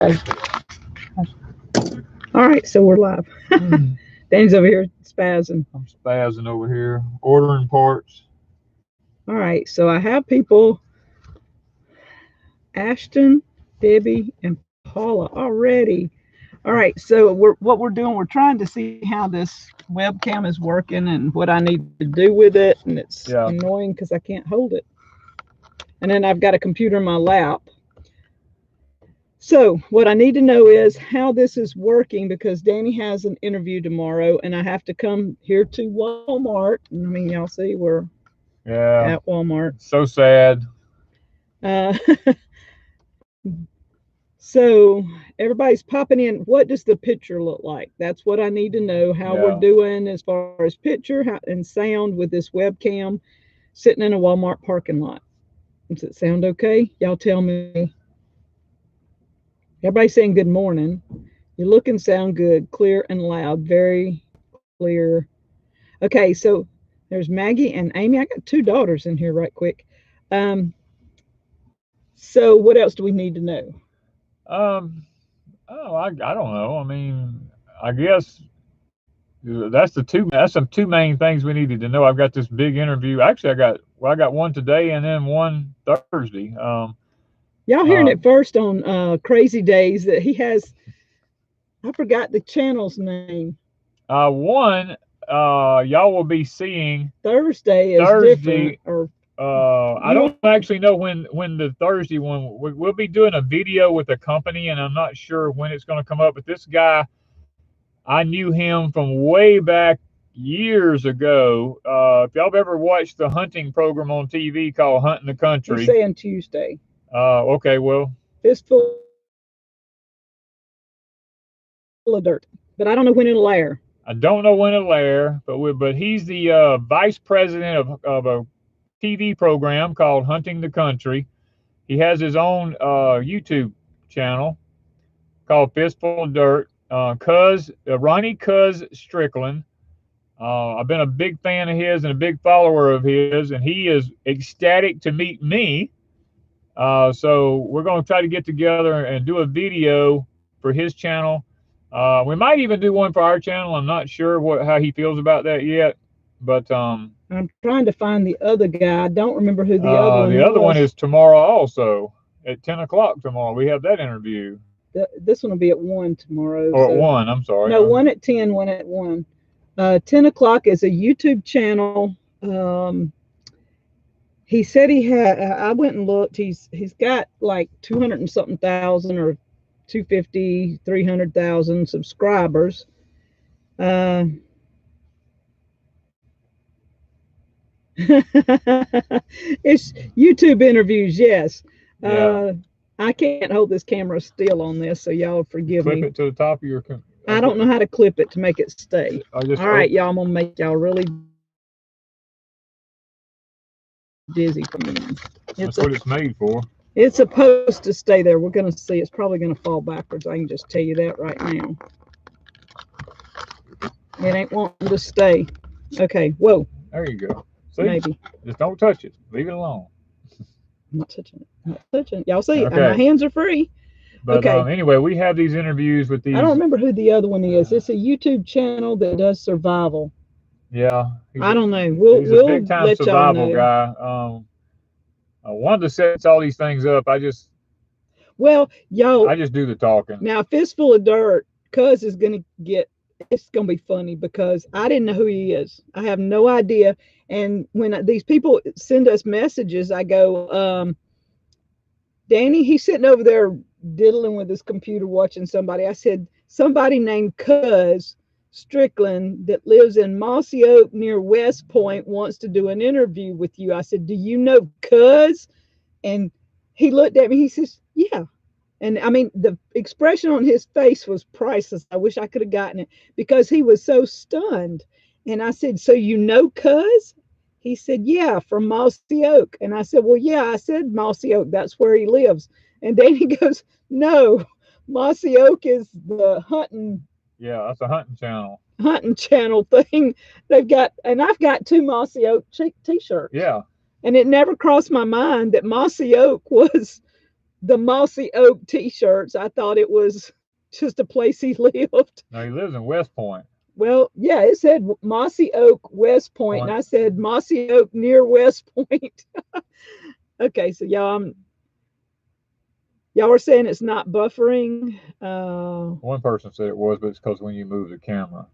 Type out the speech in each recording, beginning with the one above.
All right, so we're live. Danny's over here spazzing. I'm spazzing over here, ordering parts. All right, so I have people, Ashton, Debbie, and Paula already. All right, so what we're doing, we're trying to see how this webcam is working and what I need to do with it, and it's annoying because I can't hold it. And then I've got a computer in my lap. So what I need to know is how this is working because Danny has an interview tomorrow and I have to come here to Walmart. I mean, y'all see we're at Walmart. So sad. So everybody's popping in. What does the picture look like? That's what I need to know, how we're doing as far as picture and sound with this webcam sitting in a Walmart parking lot. Does it sound okay? Y'all tell me. Everybody's saying good morning. You look and sound good, clear and loud, very clear. Okay, so there's Maggie and Amy. I got two daughters in here right quick. So what else do we need to know? I don't know. I mean, I guess that's the two main things we needed to know. I've got this big interview. Actually, I got one today and then one Thursday. Y'all hearing it first on Crazy Days that he has. I forgot the channel's name. One, y'all will be seeing Thursday is different. Or I don't actually know when the Thursday one. We'll be doing a video with a company, and I'm not sure when it's going to come up. But this guy, I knew him from way back years ago. If y'all have ever watched the hunting program on TV called Hunting the Country, you're saying Tuesday. Okay, well, fistful of dirt, but I don't know when it'll air. I don't know when it'll air, but he's the vice president of a TV program called Hunting the Country. He has his own YouTube channel called Fistful of Dirt. Ronnie Cuz Strickland. I've been a big fan of his and a big follower of his, and he is ecstatic to meet me. So we're going to try to get together and do a video for his channel. We might even do one for our channel. I'm not sure how he feels about that yet, but I'm trying to find the other guy. I don't remember who the other one was. The other one is tomorrow also at 10 o'clock tomorrow. We have that interview. This one will be at 1 tomorrow. Or at 1, I'm sorry. No, 1 at 10, 1 at 1. 10 o'clock is a YouTube channel. He said he had, I went and looked, he's got like 200 and something thousand or 250, 300,000 subscribers. It's YouTube interviews, yes. I can't hold this camera still on this, so y'all forgive me. Clip it to the top of your. I don't know how to clip it to make it stay. All right, y'all, I'm gonna make y'all really dizzy from me. That's what it's made for. It's supposed to stay there. We're gonna see. It's probably gonna fall backwards. I can just tell you that right now. It ain't wanting to stay. Okay. Whoa. There you go. See? Maybe. Just don't touch it. Leave it alone. I'm not touching it. I'm not touching it. Y'all see? Okay. My hands are free. But anyway, we have these interviews with these. I don't remember who the other one is. It's a YouTube channel that does survival. Yeah. I don't know. He's a big time survival guy. I wanted to set all these things up. I just do the talking. Now, Fistful of Dirt, Cuz is gonna get. It's gonna be funny because I didn't know who he is. I have no idea. And when these people send us messages, I go, Danny, he's sitting over there diddling with his computer watching somebody. I said, somebody named Cuz Strickland that lives in Mossy Oak near West Point wants to do an interview with you. I said, do you know Cuz? And he looked at me, he says, yeah. And I mean, the expression on his face was priceless. I wish I could have gotten it because he was so stunned. And I said, so you know Cuz? He said, yeah, from Mossy Oak. And I said, well, yeah, I said Mossy Oak. That's where he lives. And then he goes, no, Mossy Oak is the hunting. Yeah, that's a hunting channel thing. They've got, and I've got 2 Mossy Oak t-shirts. Yeah. And it never crossed my mind that Mossy Oak was the Mossy Oak T-shirts. I thought it was just a place he lived. No, he lives in West Point. Well, yeah, it said Mossy Oak, West Point, and Point. I said Mossy Oak near West Point. Okay, so y'all were saying it's not buffering. One person said it was, but it's because when you move the camera.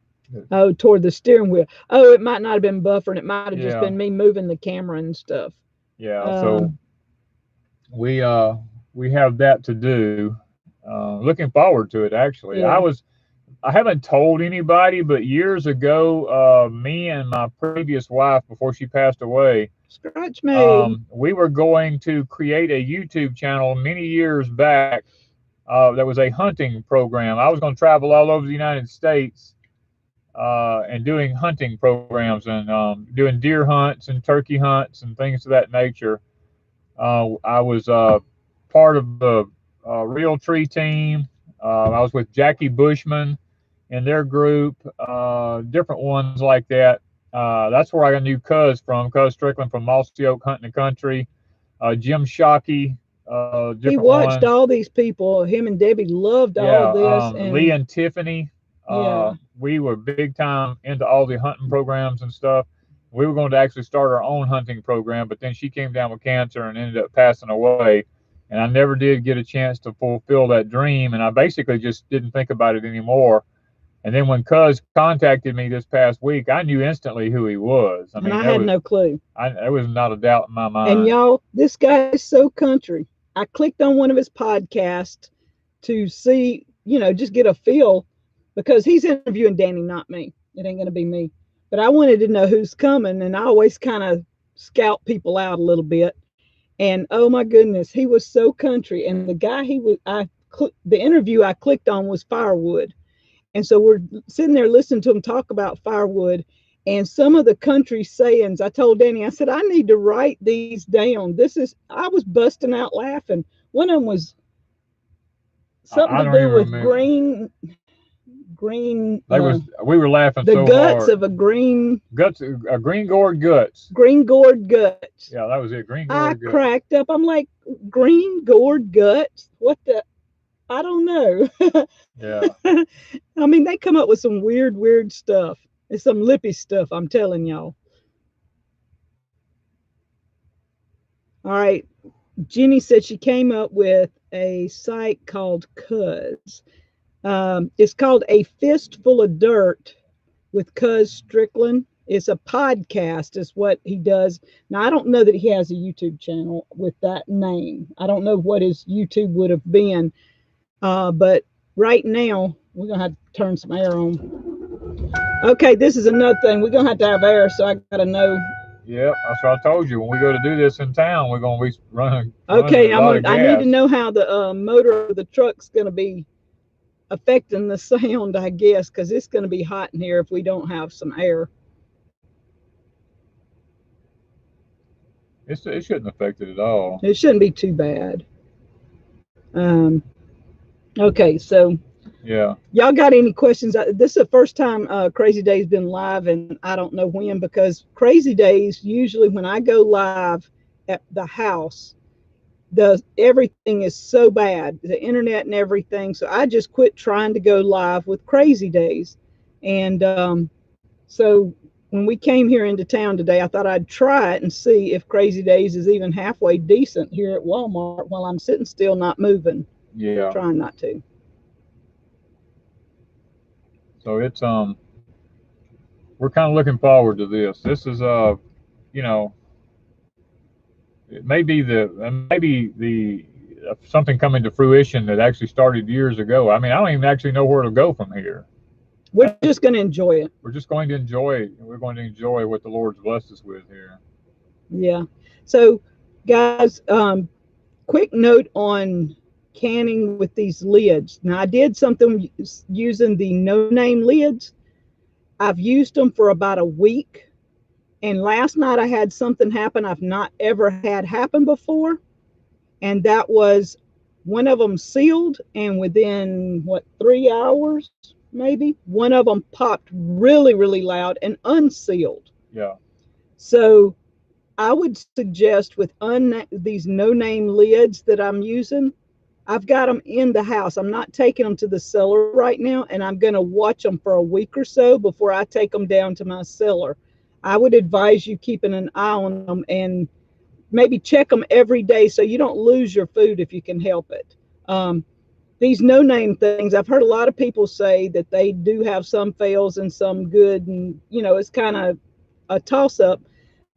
Oh, toward the steering wheel. Oh, it might not have been buffering. It might have just Yeah, been me moving the camera and stuff. yeah. So Um, we we have that to do. Looking forward to it. Actually, yeah, I haven't told anybody, but years ago, me and my previous wife, before she passed away, scratch me. we were going to create a YouTube channel many years back. That was a hunting program. I was going to travel all over the United States and doing hunting programs and doing deer hunts and turkey hunts and things of that nature. I was part of the Real Tree team. I was with Jackie Bushman and their group, different ones like that. That's where I got knew Cuz from, Cuz Strickland from Mossy Oak Hunting the Country, Jim Shockey, He different watched ones. all these people. Him and Debbie loved all Yeah, this, Lee and and Tiffany. yeah, We were big time into all the hunting programs and stuff. We were going to actually start our own hunting program, but then she came down with cancer and ended up passing away. And I never did get a chance to fulfill that dream. And I basically just didn't think about it anymore. And then when Cuz contacted me this past week, I knew instantly who he was. I and mean, I had no clue. there was not a doubt in my And mind. y'all, this guy is so country. I clicked on one of his podcasts to see, just get a feel because he's interviewing Danny, not me. It ain't going to be me. But I wanted to know who's coming, and I always kind of scout people out a little bit. And oh my goodness, he was so country. And the guy the interview I clicked on was firewood. And so we're sitting there listening to him talk about firewood and some of the country sayings. I told Danny, I said, I need to write these down. I was busting out laughing. One of them was something I to don't do even with remember. green, We were laughing the so guts hard. of a Guts, green gourd guts. green gourd guts. Yeah, that was it. Green I gourd guts. cracked up. I'm like, green gourd guts? What the? I don't know. Yeah. I mean, they come up with some weird stuff. It's some lippy stuff, I'm telling y'all. All right. Jenny said she came up with a site called Cuz. It's called A Fistful of Dirt with Cuz Strickland. It's a podcast, is what he does. Now, I don't know that he has a YouTube channel with that name. I don't know what his YouTube would have been. But right now, we're going to have to turn some air on. Okay, this is another thing. We're going to have air, so I got to know. Yep, that's what I told you. When we go to do this in town, we're gonna be running Okay, a lot of I need to gas. know how the motor of the truck's going to be affecting the sound, I guess, because it's going to be hot in here if we don't have some air. It shouldn't affect it at all. It shouldn't be too bad. Um, okay, so Yeah. y'all got any questions? This is the first time Crazy Days been live, and I don't know when, because Crazy Days usually when I go live at the house, everything is so bad, the internet and everything. So I just quit trying to go live with Crazy Days, and so when we came here into town today, I thought I'd try it and see if Crazy Days is even halfway decent here at Walmart while I'm sitting still, not moving. Yeah. Trying not to. So it's we're kind of looking forward to this. This is you know, it may be the something coming to fruition that actually started years ago. I mean, I don't even actually know where to go from here. We're just going to enjoy it. We're just going to enjoy it. We're going to enjoy what the Lord's blessed us with here. Yeah. So, guys, quick note on canning with these lids. Now, I did something using the no-name lids. I've used them for about a week. And last night I had something happen I've not ever had happen before. And that was one of them sealed, and within 3 hours, maybe, one of them popped really, really loud and unsealed. Yeah. So I would suggest with these no-name lids that I'm using, I've got them in the house. I'm not taking them to the cellar right now, and I'm going to watch them for a week or so before I take them down to my cellar. I would advise you keeping an eye on them and maybe check them every day so you don't lose your food if you can help it. These no name things, I've heard a lot of people say that they do have some fails and some good, and it's kind of a toss up.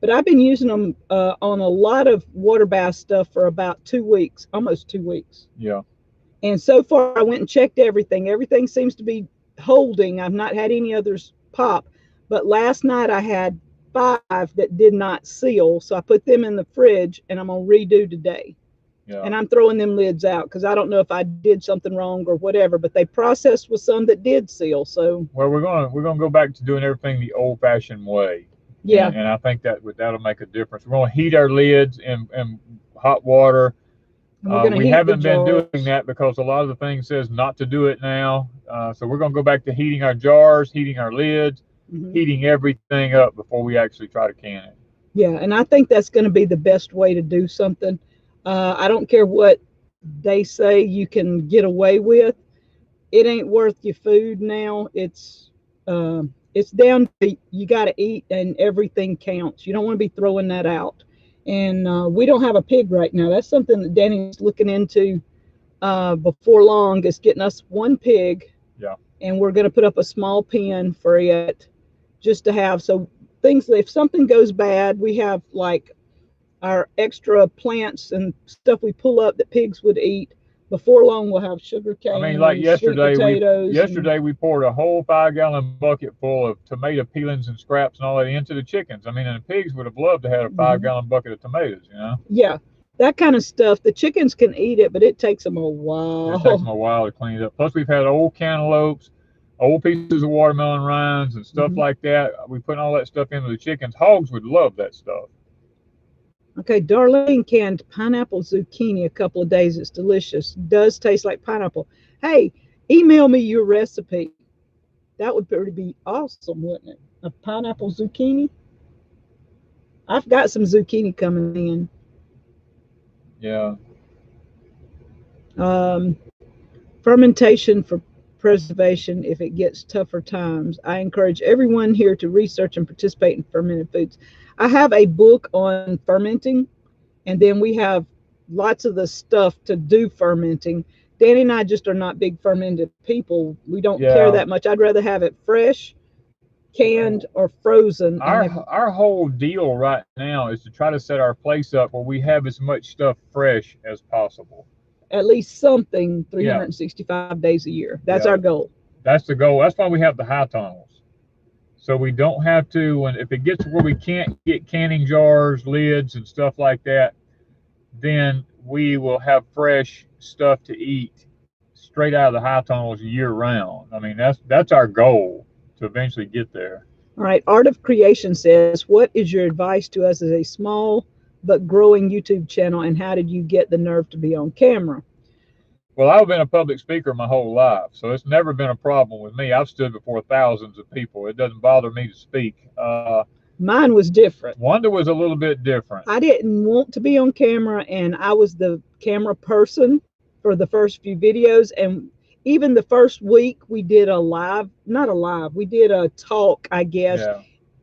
But I've been using them on a lot of water bath stuff for about 2 weeks, almost 2 weeks. Yeah. And so far, I went and checked everything. Everything seems to be holding. I've not had any others pop. But last night, I had 5 that did not seal. So I put them in the fridge, and I'm going to redo today. Yeah. And I'm throwing them lids out because I don't know if I did something wrong or whatever. But they processed with some that did seal. So well, we're gonna go back to doing everything the old-fashioned way. Yeah. And I think that'll make a difference. We're going to heat our lids in hot water. We haven't been doing that because a lot of the thing says not to do it now. So we're going to go back to heating our jars, heating our lids, heating everything up before we actually try to can it. Yeah, and I think that's going to be the best way to do something. I don't care what they say you can get away with. It ain't worth your food now. It's down to you got to eat, and everything counts. You don't want to be throwing that out. And we don't have a pig right now. That's something that Danny's looking into before long, is getting us one pig. Yeah. And we're going to put up a small pen for it just to have. So things, if something goes bad, we have like our extra plants and stuff we pull up that pigs would eat. Before long, we'll have sugar cane. I mean, like yesterday, potatoes. we poured a whole 5-gallon bucket full of tomato peelings and scraps and all that into the chickens. I mean, and the pigs would have loved to have a 5-gallon bucket of tomatoes, Yeah, that kind of stuff. The chickens can eat it, but it takes them a while. It takes them a while to clean it up. Plus, we've had old cantaloupes, old pieces of watermelon rinds, and stuff like that. We put all that stuff into the chickens. Hogs would love that stuff. Okay, Darlene canned pineapple zucchini a couple of days. It's delicious. Does taste like pineapple. Hey, email me your recipe. That would be awesome, wouldn't it? A pineapple zucchini. I've got some zucchini coming in. Yeah. Fermentation for preservation if it gets tougher times. I encourage everyone here to research and participate in fermented foods. I have a book on fermenting, and then we have lots of the stuff to do fermenting. Danny and I just are not big fermented people. We don't care that much. I'd rather have it fresh, canned, or frozen. Our whole deal right now is to try to set our place up where we have as much stuff fresh as possible. At least something 365 days a year. That's our goal. That's the goal. That's why we have the high tunnels. So we don't have to, and if it gets where we can't get canning jars, lids, and stuff like that, then we will have fresh stuff to eat straight out of the high tunnels year round. I mean, that's our goal to eventually get there. All right. Art of Creation says, what is your advice to us as a small but growing YouTube channel, and how did you get the nerve to be on camera? Well, I've been a public speaker my whole life, so it's never been a problem with me. I've stood before thousands of people. It doesn't bother me to speak. Mine was different. Wanda was a little bit different. I didn't want to be on camera, and I was the camera person for the first few videos. And even the first week, we did we did a talk, I guess,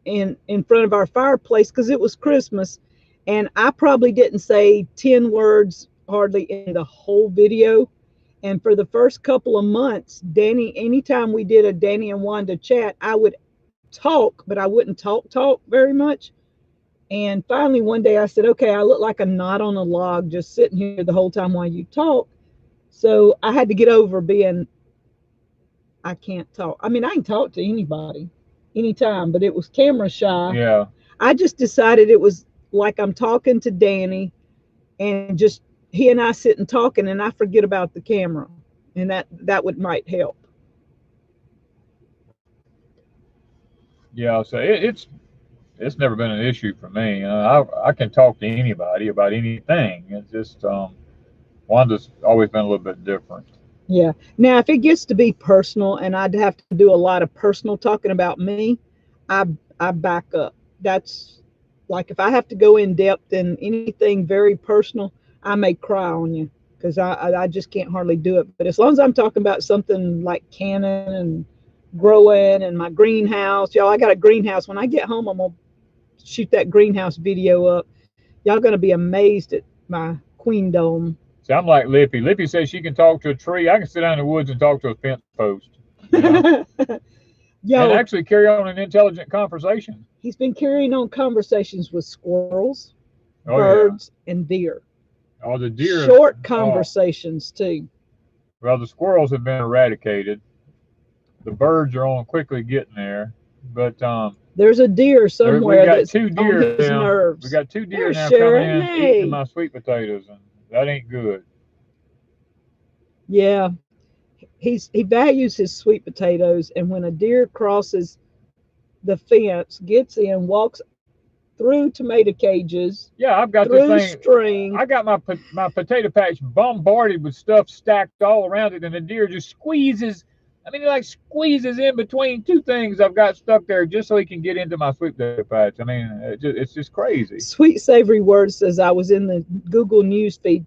in front of our fireplace because it was Christmas. And I probably didn't say 10 words hardly in the whole video. And for the first couple of months, anytime we did a Danny and Wanda chat, I would talk, but I wouldn't talk very much. And finally, one day I said, okay, I look like a knot on a log just sitting here the whole time while you talk. So I had to get over being, I can't talk. I mean, I can talk to anybody, anytime, but it was camera shy. Yeah. I just decided it was like I'm talking to Danny, and just he and I sitting talking, and I forget about the camera, and that might help. Yeah, so it's never been an issue for me. I can talk to anybody about anything. It's just Wanda's always been a little bit different. Yeah. Now, if it gets to be personal, and I'd have to do a lot of personal talking about me, I back up. That's like if I have to go in depth in anything very personal, I may cry on you because I just can't hardly do it. But as long as I'm talking about something like canning and growing and my greenhouse, y'all, I got a greenhouse. When I get home, I'm gonna shoot that greenhouse video up. Y'all gonna be amazed at my queendom. See, I'm like Lippy. Lippy says she can talk to a tree. I can sit down in the woods and talk to a fence post, you know, and Yo, actually carry on an intelligent conversation. he's been carrying on conversations with squirrels, Oh yeah. birds, and deer. Oh, the deer. Short Oh, conversations too. well, the squirrels have been eradicated. The birds are on quickly getting there, but There's a deer we somewhere got that's two on deer his now. We nerves. got two deer There's now coming Sharon. in eating Hey. my sweet potatoes, and that ain't good. Yeah, he values his sweet potatoes, and when a deer crosses the fence, gets in, walks through tomato cages, Yeah, I've got this through thing. string. I got my potato patch bombarded with stuff stacked all around it, and the deer just squeezes. I mean, he like squeezes in between two things I've got stuck there just so he can get into my sweet potato patch. I mean, it's just crazy. Sweet Savory Words says I was in the Google News feed.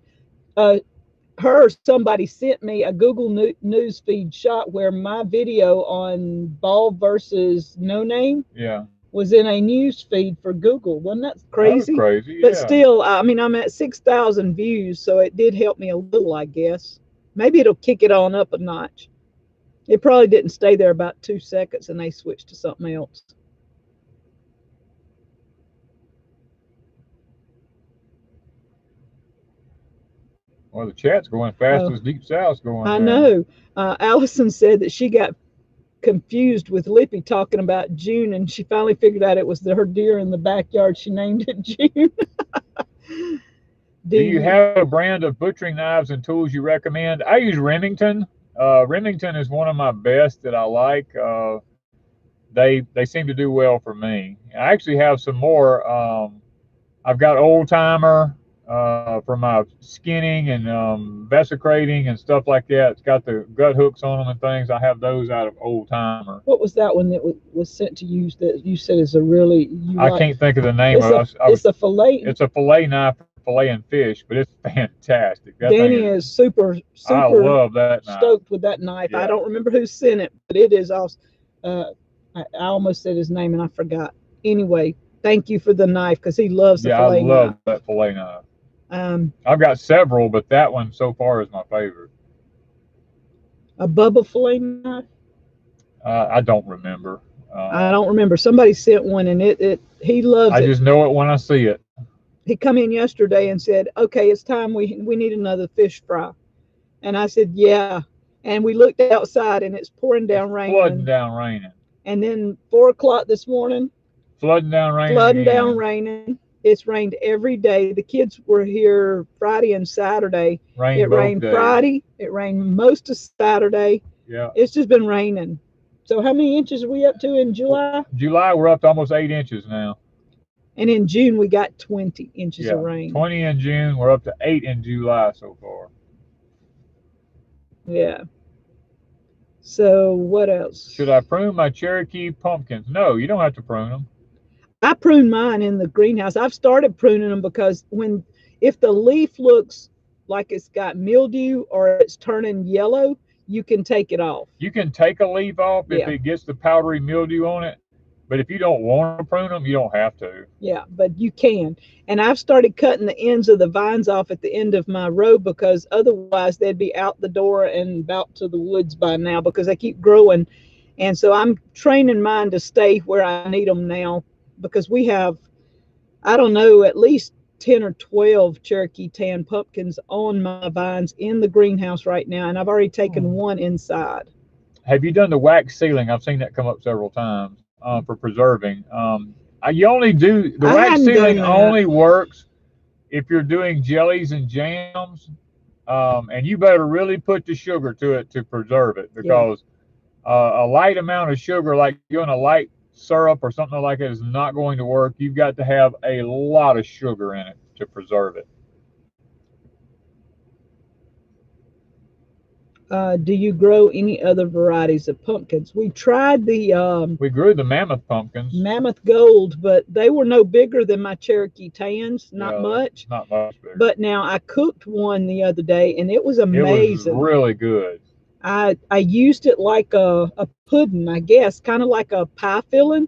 Her somebody sent me a Google News feed shot where my video on ball versus no name Yeah, was in a news feed for Google. Wasn't that that was crazy? crazy. But Yeah. still, I mean, I'm at 6,000 views, so it did help me a little, I guess. Maybe it'll kick it on up a notch. It probably didn't stay there about 2 seconds and they switched to something else. Well, the chat's going fast Oh, as Deep South's going I there. know. Allison said that she got confused with Lippy talking about June, and she finally figured out it was her deer in the backyard. She named it June. Do Do you you? have a brand of butchering knives and tools you recommend? I use Remington. Remington is one of my best that I like. They seem to do well for me. I actually have some more. I've got Old Timer for my skinning and vesicrating and stuff like that. It's got the gut hooks on them and things. I have those out of Old Timer. What was that one that was sent to you that you said is a really you I like? can't think of the name It's a of it. it's a fillet. It's a fillet knife for filleting fish, but it's fantastic. That thing Danny is. is super I super love that knife. stoked with that knife. I Yeah. don't remember who sent it, but it is awesome. Uh, I almost said his name and I forgot. Anyway, thank you for the knife because he loves the Yeah, I fillet love knife. that fillet knife. Um, I've got several, but that one so far is my favorite. a Bubba fillet knife. I don't remember. I don't remember. Somebody sent one and it he loves I it. just know it when I see it. He come in yesterday and said, "Okay, it's time we need another fish fry." And I said, "Yeah." And we looked outside and it's pouring It's down flooding raining. down raining. And then 4 o'clock this morning, Flooding down raining flooding down again. raining. It's rained every day. The kids were here Friday and Saturday. Rain It both rained days. Friday. It rained most of Saturday. Yeah. It's just been raining. So how many inches are we up to in Well, July? July we're up to almost 8 inches now. And in June we got 20 inches of Yeah. rain. 20 in June. We're up to 8 in July so far. Yeah. So what Should I else? prune my Cherokee pumpkins? No, you don't have to prune them. I prune mine in the greenhouse. I've started pruning them because if the leaf looks like it's got mildew or it's turning yellow, you can take it off. You can take a leaf off if Yeah. it gets the powdery mildew on it, but if you don't want to prune them, you don't have to. Yeah, but you can. And I've started cutting the ends of the vines off at the end of my row because otherwise they'd be out the door and about to the woods by now because they keep growing. And so I'm training mine to stay where I need them now because we have, I don't know, at least 10 or 12 Cherokee tan pumpkins on my vines in the greenhouse right now. And I've already taken one inside. Have you done the wax sealing? I've seen that come up several times for preserving. You only do the I wax hadn't done sealing that. only works if you're doing jellies and jams, and you better really put the sugar to it to preserve it Yeah. because a light amount of sugar, like doing a light syrup or something like that, is not going to work. You've got to have a lot of sugar in it to preserve it. Do you grow any other varieties of pumpkins? We tried the We grew the mammoth pumpkins. Mammoth Gold, but they were no bigger than my Cherokee Tans, not Yeah, much. not much bigger. But now I cooked one the other day, and it was It was amazing. really good. I used it like a pudding, I guess, kind of like a pie filling.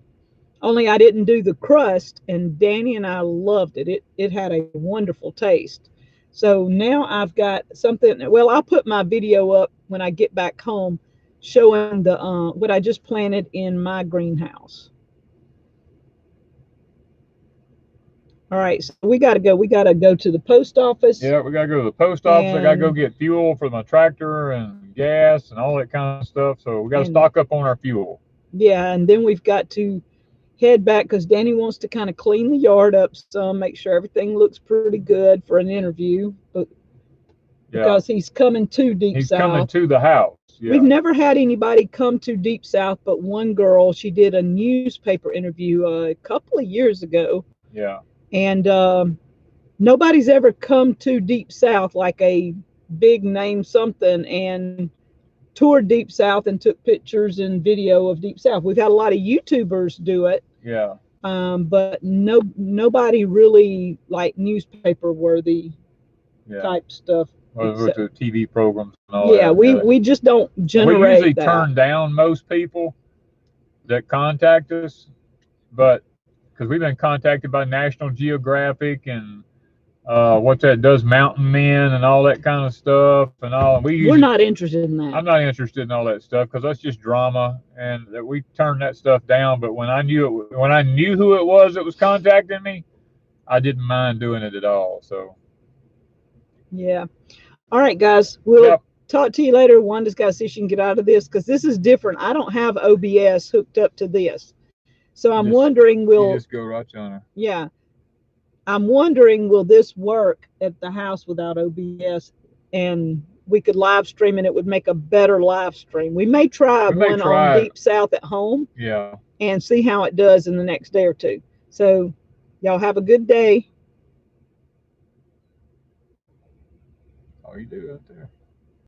Only I didn't do the crust, and Danny and I loved it. It had a wonderful taste. So now I've got something. Well, I'll put my video up when I get back home, showing the what I just planted in my greenhouse. All right, so we got to go. We got to go to the post office, Yeah, we gotta go to the post office. I gotta go and get fuel for my tractor and gas and all that kind of stuff. So we gotta and stock up on our fuel. yeah, and then we've got to head back because Danny wants to kind of clean the yard up some, make sure everything looks pretty good for an interview. But Yeah, because he's coming to Deep he's coming South. to the house. We've Yeah, never had anybody come to Deep South but one girl. She did a newspaper interview a couple of years ago, yeah, and nobody's ever come to Deep South like a big name something and toured Deep South and took pictures and video of Deep South. We've had a lot of YouTubers do it, yeah, but nobody really like newspaper worthy yeah. type stuff. With Except, the TV programs and all yeah, that. Yeah, we just don't and we usually generate that. turn down most people that contact us, but because we've been contacted by National Geographic and what's that does mountain men and all that kind of stuff and all. We We're usually not interested in I'm that. not interested in all that stuff because that's just drama, and that we turn that stuff down. But when I knew who it was that was contacting me, I didn't mind doing it at all. So Yeah. All right, guys. We'll yep, talk to you later. Wanda's got to see if she can get out of this because this is different. I don't have OBS hooked up to this. So I'm wondering, you will, just go right on her. yeah, I'm wondering, will this work at the house without OBS? And we could live stream and it would make a better live stream. We may try We may one on try it. Deep South at home Yeah. and see how it does in the next day or two. So, y'all have a good day. Oh, you do right there.